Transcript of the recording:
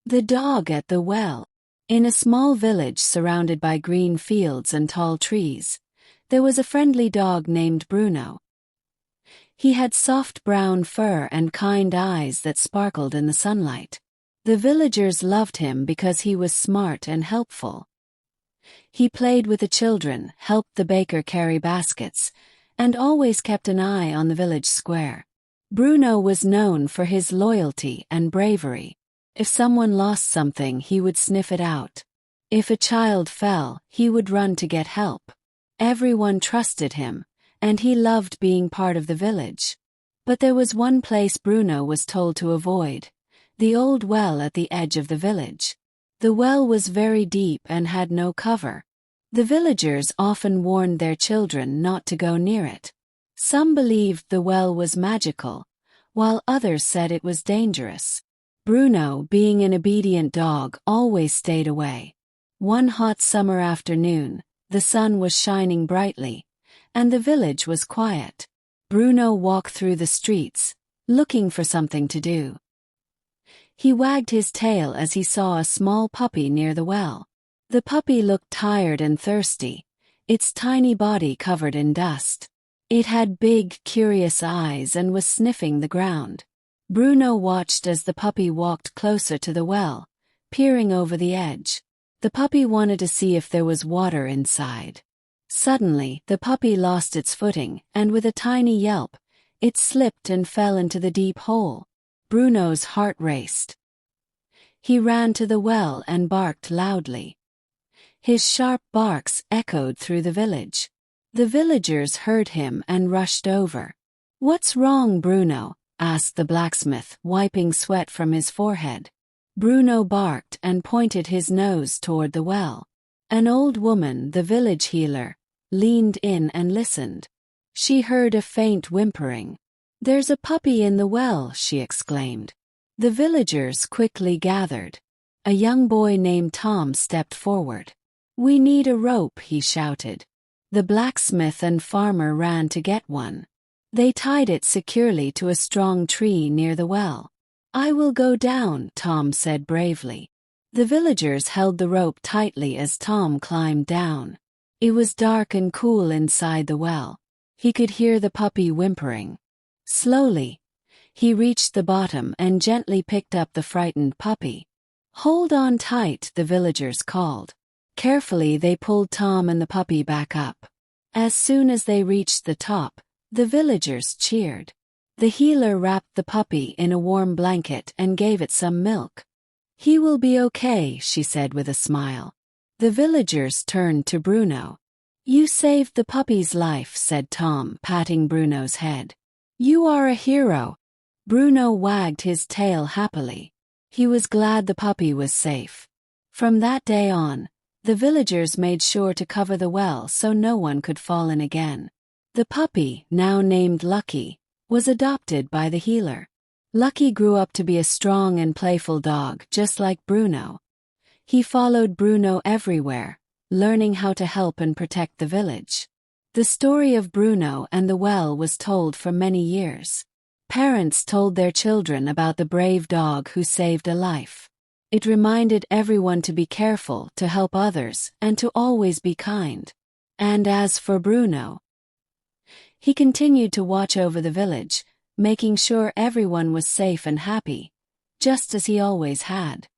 The dog at the well. In a small village surrounded by green fields and tall trees, there was a friendly dog named Bruno. He had soft brown fur and kind eyes that sparkled in the sunlight. The villagers loved him because he was smart and helpful. He played with the children, helped the baker carry baskets, and always kept an eye on the village square. Bruno was known for his loyalty and bravery. If someone lost something, he would sniff it out. If a child fell, he would run to get help. Everyone trusted him, and he loved being part of the village. But there was one place Bruno was told to avoid: the old well at the edge of the village. The well was very deep and had no cover. The villagers often warned their children not to go near it. Some believed the well was magical, while others said it was dangerous. Bruno, being an obedient dog, always stayed away. One hot summer afternoon, the sun was shining brightly, and the village was quiet. Bruno walked through the streets, looking for something to do. He wagged his tail as he saw a small puppy near the well. The puppy looked tired and thirsty, its tiny body covered in dust. It had big, curious eyes and was sniffing the ground. Bruno watched as the puppy walked closer to the well, peering over the edge. The puppy wanted to see if there was water inside. Suddenly, the puppy lost its footing, and with a tiny yelp, it slipped and fell into the deep hole. Bruno's heart raced. He ran to the well and barked loudly. His sharp barks echoed through the village. The villagers heard him and rushed over. "What's wrong, Bruno?" asked the blacksmith, wiping sweat from his forehead. Bruno barked and pointed his nose toward the well. An old woman, the village healer, leaned in and listened. She heard a faint whimpering. "There's a puppy in the well," she exclaimed. The villagers quickly gathered. A young boy named Tom stepped forward. "We need a rope," he shouted. The blacksmith and farmer ran to get one. They tied it securely to a strong tree near the well. "I will go down," Tom said bravely. The villagers held the rope tightly as Tom climbed down. It was dark and cool inside the well. He could hear the puppy whimpering. Slowly, he reached the bottom and gently picked up the frightened puppy. "Hold on tight," the villagers called. Carefully they pulled Tom and the puppy back up. As soon as they reached the top, the villagers cheered. The healer wrapped the puppy in a warm blanket and gave it some milk. "He will be okay," she said with a smile. The villagers turned to Bruno. "You saved the puppy's life," said Tom, patting Bruno's head. "You are a hero." Bruno wagged his tail happily. He was glad the puppy was safe. From that day on, the villagers made sure to cover the well so no one could fall in again. The puppy, now named Lucky, was adopted by the healer. Lucky grew up to be a strong and playful dog, just like Bruno. He followed Bruno everywhere, learning how to help and protect the village. The story of Bruno and the well was told for many years. Parents told their children about the brave dog who saved a life. It reminded everyone to be careful, to help others, and to always be kind. And as for Bruno, he continued to watch over the village, making sure everyone was safe and happy, just as he always had.